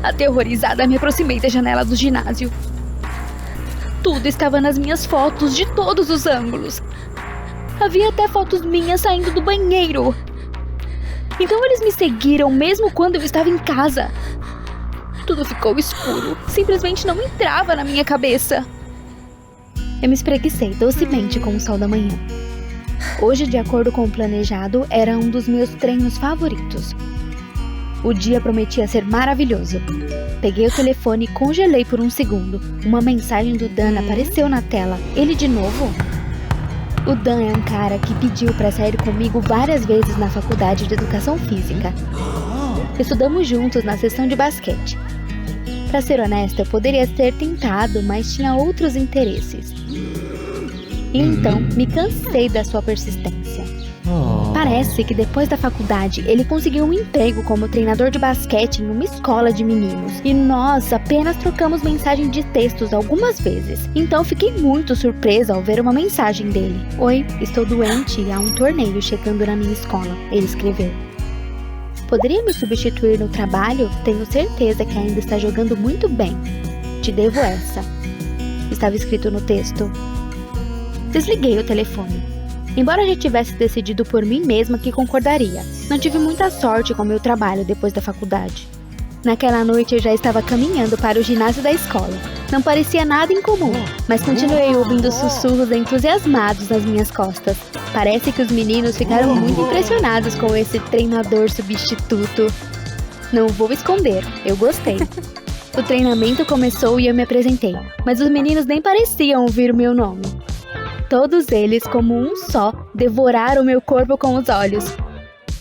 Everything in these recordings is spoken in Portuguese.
Aterrorizada, me aproximei da janela do ginásio. Tudo estava nas minhas fotos de todos os ângulos. Havia até fotos minhas saindo do banheiro. Então eles me seguiram mesmo quando eu estava em casa. Tudo ficou escuro. Simplesmente não entrava na minha cabeça. Eu me espreguicei docemente com o sol da manhã. Hoje, de acordo com o planejado, era um dos meus treinos favoritos. O dia prometia ser maravilhoso. Peguei o telefone e congelei por um segundo. Uma mensagem do Dan apareceu na tela. Ele de novo? O Dan é um cara que pediu para sair comigo várias vezes na faculdade de educação física. Estudamos juntos na sessão de basquete. Pra ser honesta, eu poderia ter tentado, mas tinha outros interesses. E então, me cansei da sua persistência. Parece que depois da faculdade, ele conseguiu um emprego como treinador de basquete em uma escola de meninos. E nós apenas trocamos mensagem de textos algumas vezes. Então fiquei muito surpresa ao ver uma mensagem dele. Oi, estou doente e há um torneio chegando na minha escola, ele escreveu. Poderia me substituir no trabalho? Tenho certeza que ainda está jogando muito bem. Te devo essa. Estava escrito no texto. Desliguei o telefone. Embora já tivesse decidido por mim mesma que concordaria, não tive muita sorte com meu trabalho depois da faculdade. Naquela noite eu já estava caminhando para o ginásio da escola. Não parecia nada incomum, mas continuei ouvindo sussurros entusiasmados nas minhas costas. Parece que os meninos ficaram muito impressionados com esse treinador substituto. Não vou esconder, eu gostei. O treinamento começou e eu me apresentei, mas os meninos nem pareciam ouvir o meu nome. Todos eles, como um só, devoraram meu corpo com os olhos.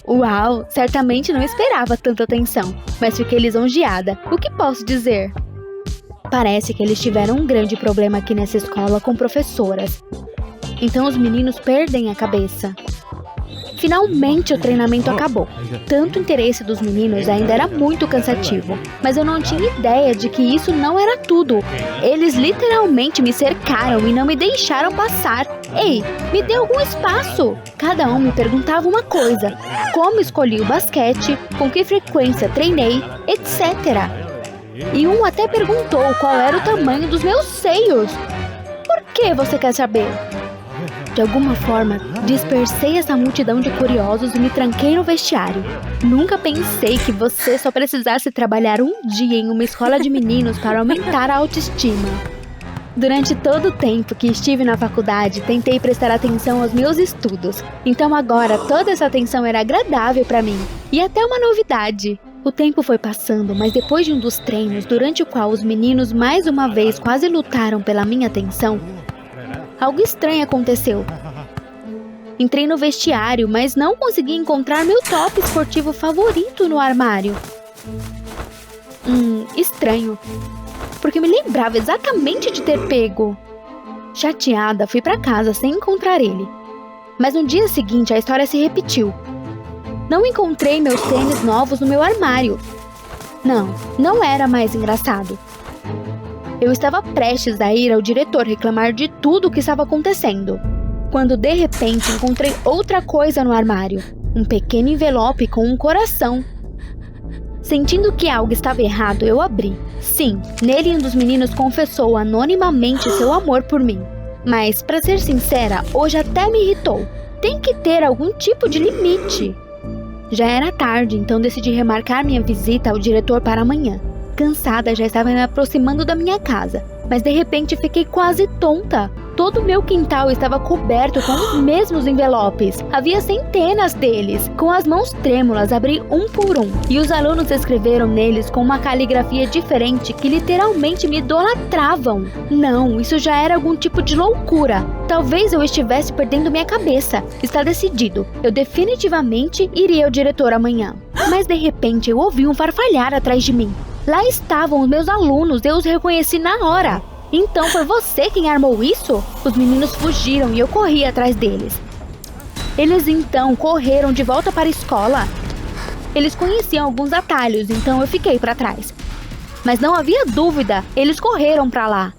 Uau, certamente não esperava tanta atenção, mas fiquei lisonjeada. O que posso dizer? Parece que eles tiveram um grande problema aqui nessa escola com professoras. Então os meninos perdem a cabeça. Finalmente o treinamento acabou. Tanto interesse dos meninos ainda era muito cansativo, mas eu não tinha ideia de que isso não era tudo. Eles literalmente me cercaram e não me deixaram passar. Ei, me dê algum espaço! Cada um me perguntava uma coisa: como escolhi o basquete, com que frequência treinei, etc. E um até perguntou qual era o tamanho dos meus seios. Por que você quer saber? De alguma forma, dispersei essa multidão de curiosos e me tranquei no vestiário. Nunca pensei que você só precisasse trabalhar um dia em uma escola de meninos para aumentar a autoestima. Durante todo o tempo que estive na faculdade, tentei prestar atenção aos meus estudos. Então agora, toda essa atenção era agradável para mim. E até uma novidade. O tempo foi passando, mas depois de um dos treinos, durante o qual os meninos mais uma vez quase lutaram pela minha atenção, algo estranho aconteceu. Entrei no vestiário, mas não consegui encontrar meu top esportivo favorito no armário. Estranho. Porque me lembrava exatamente de ter pego. Chateada, fui pra casa sem encontrar ele. Mas no dia seguinte a história se repetiu. Não encontrei meus tênis novos no meu armário. Não era mais engraçado. Eu estava prestes a ir ao diretor reclamar de tudo o que estava acontecendo, quando de repente encontrei outra coisa no armário. Um pequeno envelope com um coração. Sentindo que algo estava errado, eu abri. Sim, nele um dos meninos confessou anonimamente seu amor por mim. Mas, para ser sincera, hoje até me irritou. Tem que ter algum tipo de limite. Já era tarde, então decidi remarcar minha visita ao diretor para amanhã. Cansada, já estava me aproximando da minha casa, mas de repente fiquei quase tonta. Todo o meu quintal estava coberto com os mesmos envelopes. Havia centenas deles. Com as mãos trêmulas, abri um por um. E os alunos escreveram neles com uma caligrafia diferente que literalmente me idolatravam. Não, isso já era algum tipo de loucura. Talvez eu estivesse perdendo minha cabeça. Está decidido. Eu definitivamente iria ao diretor amanhã. Mas de repente eu ouvi um farfalhar atrás de mim. Lá estavam os meus alunos, eu os reconheci na hora. Então foi você quem armou isso? Os meninos fugiram e eu corri atrás deles. Eles então correram de volta para a escola. Eles conheciam alguns atalhos, então eu fiquei para trás. Mas não havia dúvida, eles correram para lá.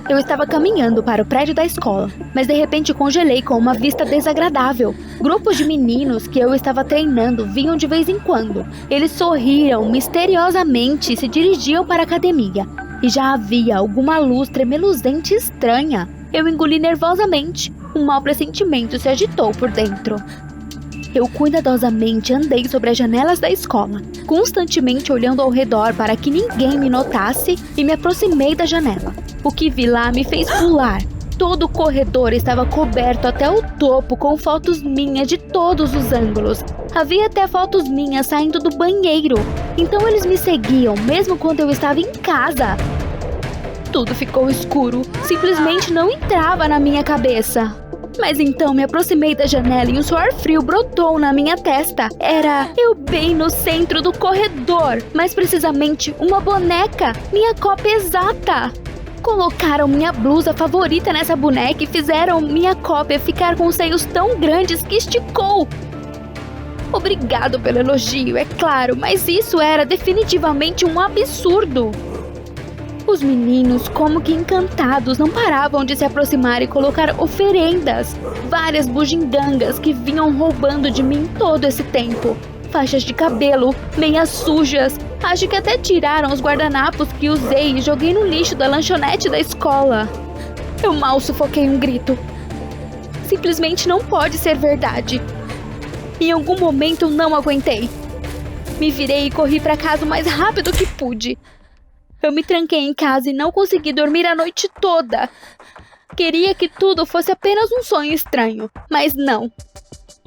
Eu estava caminhando para o prédio da escola, mas de repente congelei com uma vista desagradável. Grupos de meninos que eu estava treinando vinham de vez em quando. Eles sorriam misteriosamente e se dirigiam para a academia. E já havia alguma luz tremeluzente estranha. Eu engoli nervosamente. Um mau pressentimento se agitou por dentro. Eu cuidadosamente andei sobre as janelas da escola, constantemente olhando ao redor para que ninguém me notasse, e me aproximei da janela. O que vi lá me fez pular. Todo o corredor estava coberto até o topo com fotos minhas de todos os ângulos. Havia até fotos minhas saindo do banheiro. Então eles me seguiam mesmo quando eu estava em casa. Tudo ficou escuro. Simplesmente não entrava na minha cabeça. Mas então me aproximei da janela e um suor frio brotou na minha testa. Era eu bem no centro do corredor. Mais precisamente, uma boneca. Minha cópia exata. Colocaram minha blusa favorita nessa boneca e fizeram minha cópia ficar com seios tão grandes que esticou. Obrigado pelo elogio, é claro, mas isso era definitivamente um absurdo. Os meninos, como que encantados, não paravam de se aproximar e colocar oferendas. Várias bugigangas que vinham roubando de mim todo esse tempo. Faixas de cabelo, meias sujas. Acho que até tiraram os guardanapos que usei e joguei no lixo da lanchonete da escola. Eu mal sufoquei um grito. Simplesmente não pode ser verdade. Em algum momento eu não aguentei. Me virei e corri para casa o mais rápido que pude. Eu me tranquei em casa e não consegui dormir a noite toda. Queria que tudo fosse apenas um sonho estranho, mas não.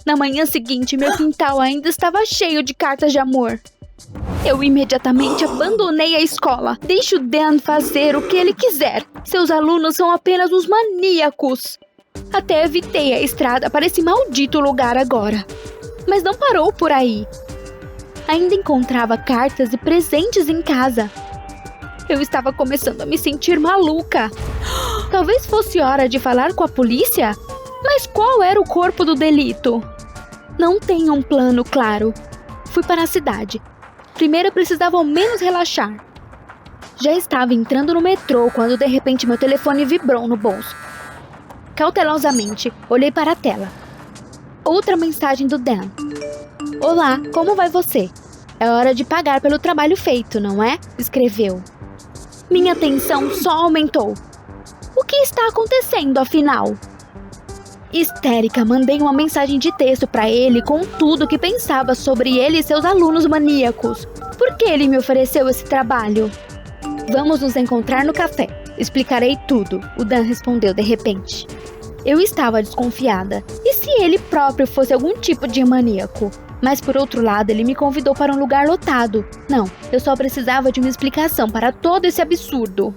Na manhã seguinte, meu quintal ainda estava cheio de cartas de amor. Eu imediatamente abandonei a escola. Deixe o Dan fazer o que ele quiser. Seus alunos são apenas uns maníacos. Até evitei a estrada para esse maldito lugar agora. Mas não parou por aí. Ainda encontrava cartas e presentes em casa. Eu estava começando a me sentir maluca. Talvez fosse hora de falar com a polícia? Mas qual era o corpo do delito? Não tenho um plano claro. Fui para a cidade. Primeiro precisava ao menos relaxar. Já estava entrando no metrô quando de repente meu telefone vibrou no bolso. Cautelosamente, olhei para a tela. Outra mensagem do Dan. Olá, como vai você? É hora de pagar pelo trabalho feito, não é? Escreveu. Minha tensão só aumentou. O que está acontecendo, afinal? Histérica, mandei uma mensagem de texto para ele com tudo o que pensava sobre ele e seus alunos maníacos. Por que ele me ofereceu esse trabalho? Vamos nos encontrar no café. Explicarei tudo, o Dan respondeu de repente. Eu estava desconfiada. E se ele próprio fosse algum tipo de maníaco? Mas por outro lado, ele me convidou para um lugar lotado. Não, eu só precisava de uma explicação para todo esse absurdo.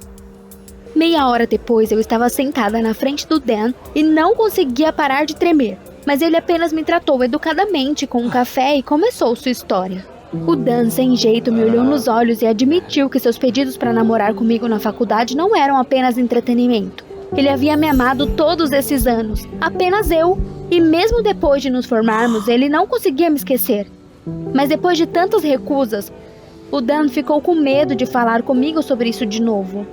Meia hora depois, eu estava sentada na frente do Dan e não conseguia parar de tremer. Mas ele apenas me tratou educadamente com um café e começou sua história. O Dan, sem jeito, me olhou nos olhos e admitiu que seus pedidos para namorar comigo na faculdade não eram apenas entretenimento. Ele havia me amado todos esses anos, apenas eu. E mesmo depois de nos formarmos, ele não conseguia me esquecer. Mas depois de tantas recusas, o Dan ficou com medo de falar comigo sobre isso de novo.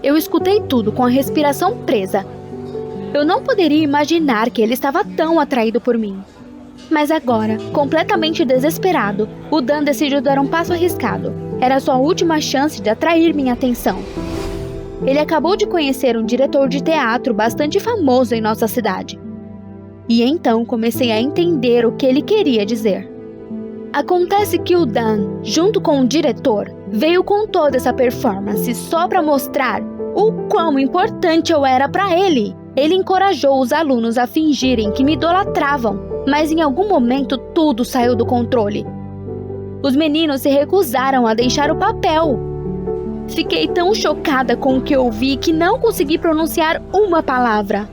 Eu escutei tudo com a respiração presa. Eu não poderia imaginar que ele estava tão atraído por mim. Mas agora, completamente desesperado, o Dan decidiu dar um passo arriscado. Era sua última chance de atrair minha atenção. Ele acabou de conhecer um diretor de teatro bastante famoso em nossa cidade. E então comecei a entender o que ele queria dizer. Acontece que o Dan, junto com o diretor, veio com toda essa performance só para mostrar o quão importante eu era para ele. Ele encorajou os alunos a fingirem que me idolatravam, mas em algum momento tudo saiu do controle. Os meninos se recusaram a deixar o papel. Fiquei tão chocada com o que ouvi que não consegui pronunciar uma palavra.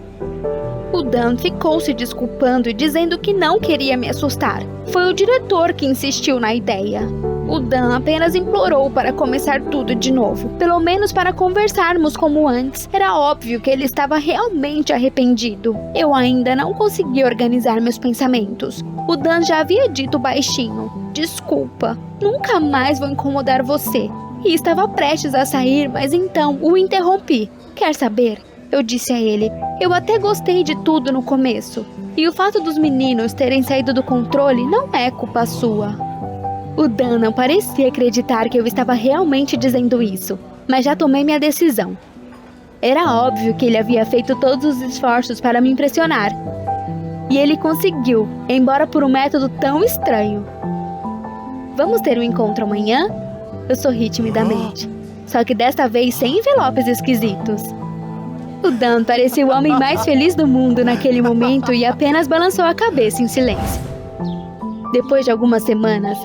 O Dan ficou se desculpando e dizendo que não queria me assustar. Foi o diretor que insistiu na ideia. O Dan apenas implorou para começar tudo de novo, pelo menos para conversarmos como antes. Era óbvio que ele estava realmente arrependido. Eu ainda não conseguia organizar meus pensamentos. O Dan já havia dito baixinho: desculpa, nunca mais vou incomodar você. E estava prestes a sair, mas então o interrompi. Quer saber? Eu disse a ele, eu até gostei de tudo no começo. E o fato dos meninos terem saído do controle não é culpa sua. O Dan não parecia acreditar que eu estava realmente dizendo isso, mas já tomei minha decisão. Era óbvio que ele havia feito todos os esforços para me impressionar. E ele conseguiu, embora por um método tão estranho. Vamos ter um encontro amanhã? Eu sorri timidamente. Só que desta vez sem envelopes esquisitos. O Dan parecia o homem mais feliz do mundo naquele momento e apenas balançou a cabeça em silêncio. Depois de algumas semanas,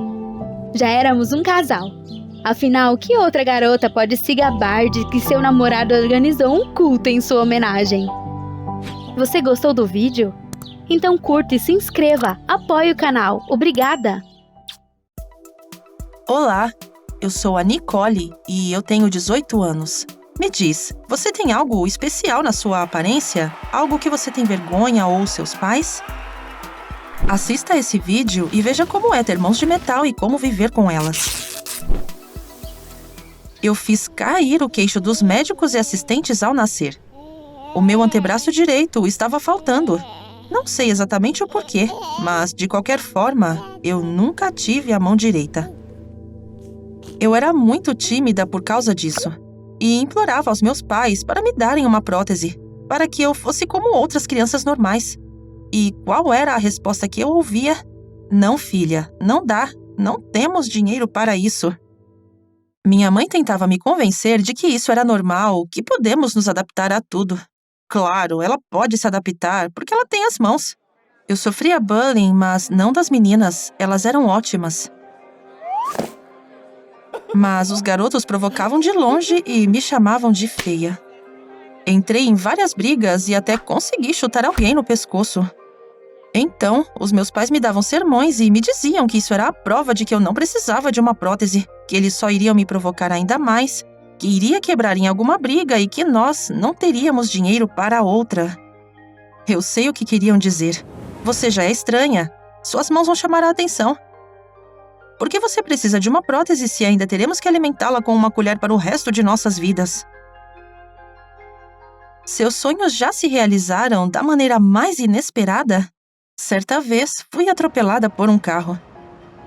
já éramos um casal. Afinal, que outra garota pode se gabar de que seu namorado organizou um culto em sua homenagem? Você gostou do vídeo? Então curta e se inscreva, apoie o canal. Obrigada! Olá, eu sou a Nicole e eu tenho 18 anos. Me diz, você tem algo especial na sua aparência? Algo que você tem vergonha ou seus pais? Assista esse vídeo e veja como é ter mãos de metal e como viver com elas. Eu fiz cair o queixo dos médicos e assistentes ao nascer. O meu antebraço direito estava faltando. Não sei exatamente o porquê, mas, de qualquer forma, eu nunca tive a mão direita. Eu era muito tímida por causa disso e implorava aos meus pais para me darem uma prótese, para que eu fosse como outras crianças normais. E qual era a resposta que eu ouvia? Não, filha, não dá, não temos dinheiro para isso. Minha mãe tentava me convencer de que isso era normal, que podemos nos adaptar a tudo. Claro, ela pode se adaptar, porque ela tem as mãos. Eu sofria bullying, mas não das meninas, elas eram ótimas. Mas os garotos provocavam de longe e me chamavam de feia. Entrei em várias brigas e até consegui chutar alguém no pescoço. Então, os meus pais me davam sermões e me diziam que isso era a prova de que eu não precisava de uma prótese, que eles só iriam me provocar ainda mais, que iria quebrar em alguma briga e que nós não teríamos dinheiro para outra. Eu sei o que queriam dizer. Você já é estranha. Suas mãos vão chamar a atenção. Por que você precisa de uma prótese se ainda teremos que alimentá-la com uma colher para o resto de nossas vidas? Seus sonhos já se realizaram da maneira mais inesperada? Certa vez, fui atropelada por um carro.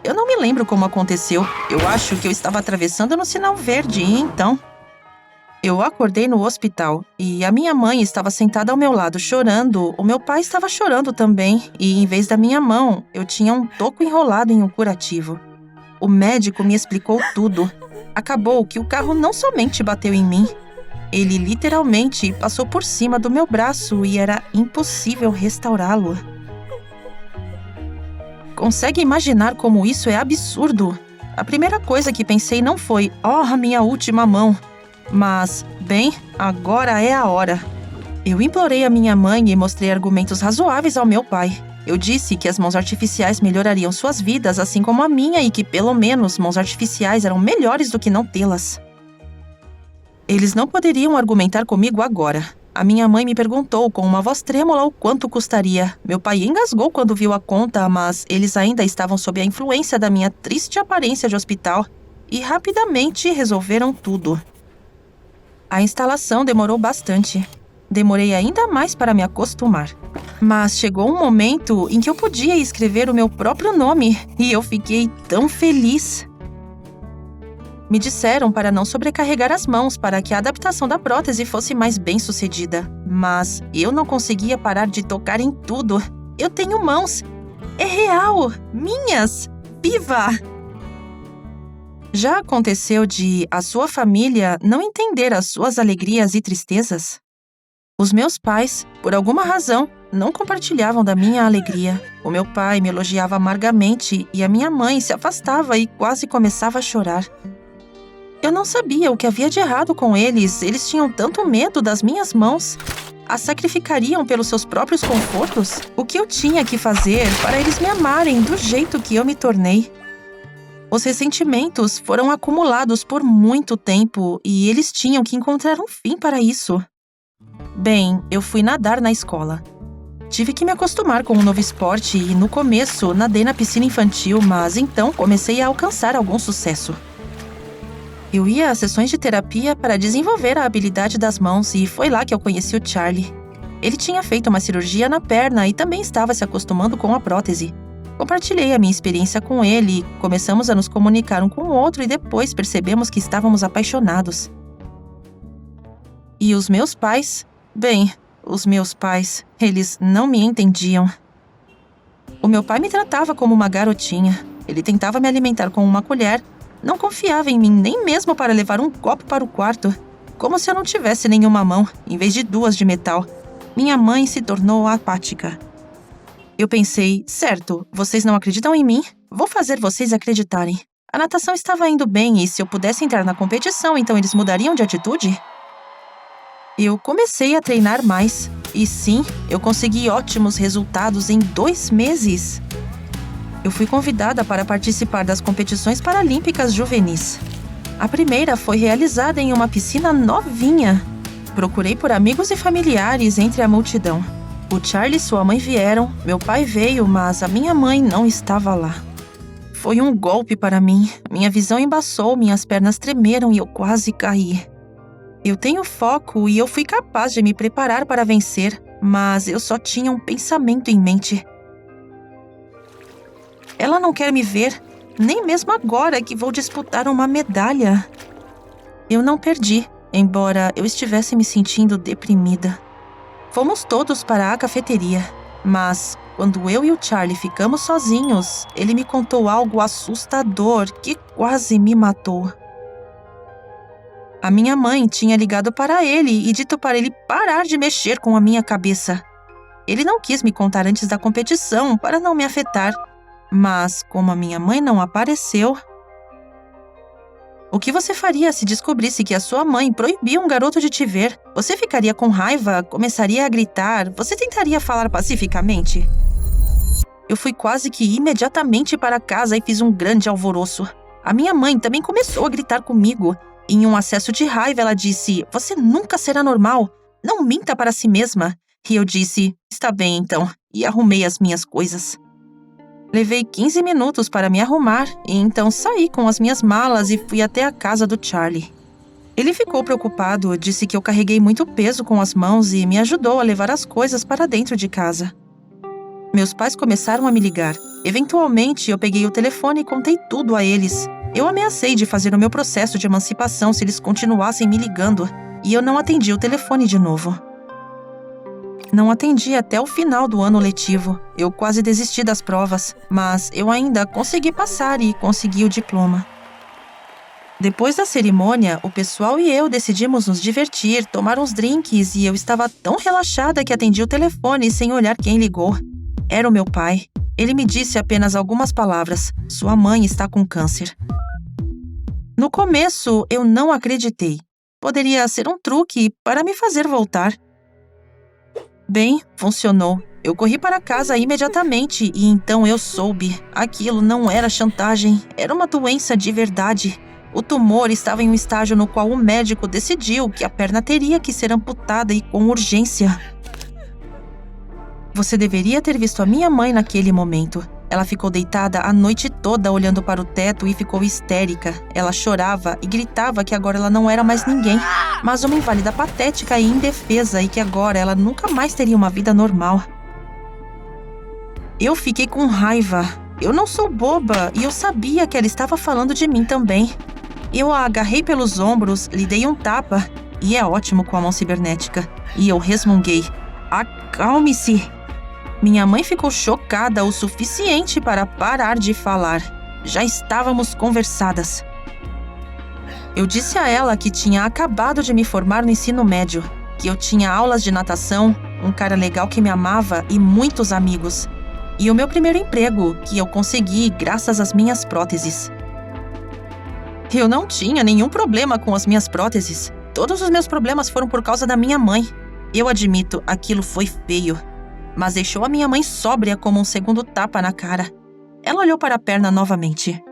Eu não me lembro como aconteceu. Eu acho que eu estava atravessando no sinal verde e então... Eu acordei no hospital e a minha mãe estava sentada ao meu lado chorando. O meu pai estava chorando também e, em vez da minha mão, eu tinha um toco enrolado em um curativo. O médico me explicou tudo. Acabou que o carro não somente bateu em mim. Ele literalmente passou por cima do meu braço e era impossível restaurá-lo. Consegue imaginar como isso é absurdo? A primeira coisa que pensei não foi, oh, minha última mão. Mas, bem, agora é a hora. Eu implorei a minha mãe e mostrei argumentos razoáveis ao meu pai. Eu disse que as mãos artificiais melhorariam suas vidas, assim como a minha, e que, pelo menos, mãos artificiais eram melhores do que não tê-las. Eles não poderiam argumentar comigo agora. A minha mãe me perguntou com uma voz trêmula o quanto custaria. Meu pai engasgou quando viu a conta, mas eles ainda estavam sob a influência da minha triste aparência de hospital e rapidamente resolveram tudo. A instalação demorou bastante. Demorei ainda mais para me acostumar. Mas chegou um momento em que eu podia escrever o meu próprio nome e eu fiquei tão feliz. Me disseram para não sobrecarregar as mãos para que a adaptação da prótese fosse mais bem-sucedida. Mas eu não conseguia parar de tocar em tudo. Eu tenho mãos. É real! Minhas! Viva! Já aconteceu de a sua família não entender as suas alegrias e tristezas? Os meus pais, por alguma razão, não compartilhavam da minha alegria. O meu pai me elogiava amargamente e a minha mãe se afastava e quase começava a chorar. Eu não sabia o que havia de errado com eles. Eles tinham tanto medo das minhas mãos. As sacrificariam pelos seus próprios confortos? O que eu tinha que fazer para eles me amarem do jeito que eu me tornei? Os ressentimentos foram acumulados por muito tempo e eles tinham que encontrar um fim para isso. Bem, eu fui nadar na escola. Tive que me acostumar com um novo esporte e, no começo, nadei na piscina infantil, mas então comecei a alcançar algum sucesso. Eu ia a sessões de terapia para desenvolver a habilidade das mãos e foi lá que eu conheci o Charlie. Ele tinha feito uma cirurgia na perna e também estava se acostumando com a prótese. Compartilhei a minha experiência com ele, começamos a nos comunicar um com o outro e depois percebemos que estávamos apaixonados. E os meus pais? Bem, os meus pais, eles não me entendiam. O meu pai me tratava como uma garotinha. Ele tentava me alimentar com uma colher, não confiava em mim nem mesmo para levar um copo para o quarto, como se eu não tivesse nenhuma mão, em vez de 2 de metal. Minha mãe se tornou apática. Eu pensei, certo, vocês não acreditam em mim? Vou fazer vocês acreditarem. A natação estava indo bem e se eu pudesse entrar na competição, então eles mudariam de atitude? Eu comecei a treinar mais. E sim, eu consegui ótimos resultados em 2 meses. Eu fui convidada para participar das competições paralímpicas juvenis. A primeira foi realizada em uma piscina novinha. Procurei por amigos e familiares entre a multidão. O Charlie e sua mãe vieram, meu pai veio, mas a minha mãe não estava lá. Foi um golpe para mim. Minha visão embaçou, minhas pernas tremeram e eu quase caí. Eu tenho foco e eu fui capaz de me preparar para vencer, mas eu só tinha um pensamento em mente. Ela não quer me ver, nem mesmo agora que vou disputar uma medalha. Eu não perdi, embora eu estivesse me sentindo deprimida. Fomos todos para a cafeteria, mas quando eu e o Charlie ficamos sozinhos, ele me contou algo assustador que quase me matou. A minha mãe tinha ligado para ele e dito para ele parar de mexer com a minha cabeça. Ele não quis me contar antes da competição para não me afetar, mas como a minha mãe não apareceu... O que você faria se descobrisse que a sua mãe proibia um garoto de te ver? Você ficaria com raiva, começaria a gritar, você tentaria falar pacificamente? Eu fui quase que imediatamente para casa e fiz um grande alvoroço. A minha mãe também começou a gritar comigo. Em um acesso de raiva, ela disse, você nunca será normal, não minta para si mesma. E eu disse, está bem então, e arrumei as minhas coisas. Levei 15 minutos para me arrumar e então saí com as minhas malas e fui até a casa do Charlie. Ele ficou preocupado, disse que eu carreguei muito peso com as mãos e me ajudou a levar as coisas para dentro de casa. Meus pais começaram a me ligar. Eventualmente, eu peguei o telefone e contei tudo a eles. Eu ameacei de fazer o meu processo de emancipação se eles continuassem me ligando, e eu não atendi o telefone de novo. Não atendi até o final do ano letivo. Eu quase desisti das provas, mas eu ainda consegui passar e consegui o diploma. Depois da cerimônia, o pessoal e eu decidimos nos divertir, tomar uns drinks e eu estava tão relaxada que atendi o telefone sem olhar quem ligou. Era o meu pai. Ele me disse apenas algumas palavras. Sua mãe está com câncer. No começo, eu não acreditei. Poderia ser um truque para me fazer voltar. Bem, funcionou. Eu corri para casa imediatamente e então eu soube. Aquilo não era chantagem, era uma doença de verdade. O tumor estava em um estágio no qual o médico decidiu que a perna teria que ser amputada e com urgência. Você deveria ter visto a minha mãe naquele momento. Ela ficou deitada a noite toda olhando para o teto e ficou histérica. Ela chorava e gritava que agora ela não era mais ninguém, mas uma inválida patética e indefesa e que agora ela nunca mais teria uma vida normal. Eu fiquei com raiva. Eu não sou boba e eu sabia que ela estava falando de mim também. Eu a agarrei pelos ombros, lhe dei um tapa, e é ótimo com a mão cibernética, e eu resmunguei. Acalme-se! Minha mãe ficou chocada o suficiente para parar de falar. Já estávamos conversadas. Eu disse a ela que tinha acabado de me formar no ensino médio, que eu tinha aulas de natação, um cara legal que me amava e muitos amigos. E o meu primeiro emprego, que eu consegui graças às minhas próteses. Eu não tinha nenhum problema com as minhas próteses. Todos os meus problemas foram por causa da minha mãe. Eu admito, aquilo foi feio. Mas deixou a minha mãe sóbria como um segundo tapa na cara. Ela olhou para a perna novamente.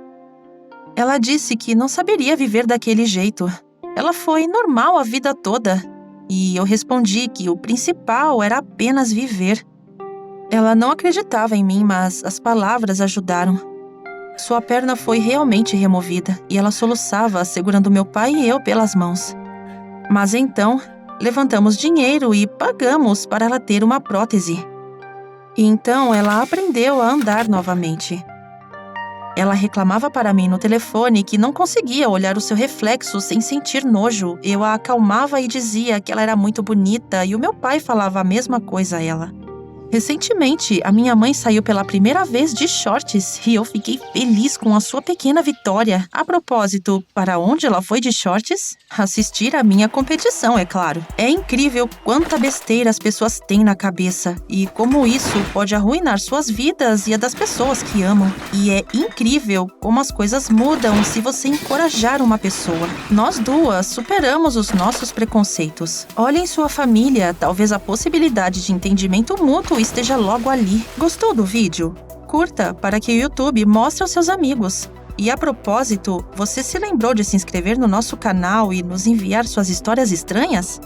Ela disse que não saberia viver daquele jeito. Ela foi normal a vida toda. E eu respondi que o principal era apenas viver. Ela não acreditava em mim, mas as palavras ajudaram. Sua perna foi realmente removida e ela soluçava, segurando meu pai e eu pelas mãos. Mas então, levantamos dinheiro e pagamos para ela ter uma prótese. E então ela aprendeu a andar novamente. Ela reclamava para mim no telefone que não conseguia olhar o seu reflexo sem sentir nojo. Eu a acalmava e dizia que ela era muito bonita e o meu pai falava a mesma coisa a ela. Recentemente, a minha mãe saiu pela primeira vez de shorts e eu fiquei feliz com a sua pequena vitória. A propósito, para onde ela foi de shorts? Assistir à minha competição, é claro. É incrível quanta besteira as pessoas têm na cabeça e como isso pode arruinar suas vidas e a das pessoas que amam. E é incrível como as coisas mudam se você encorajar uma pessoa. Nós duas superamos os nossos preconceitos. Olhem sua família, talvez a possibilidade de entendimento mútuo esteja logo ali. Gostou do vídeo? Curta para que o YouTube mostre aos seus amigos. E a propósito, você se lembrou de se inscrever no nosso canal e nos enviar suas histórias estranhas?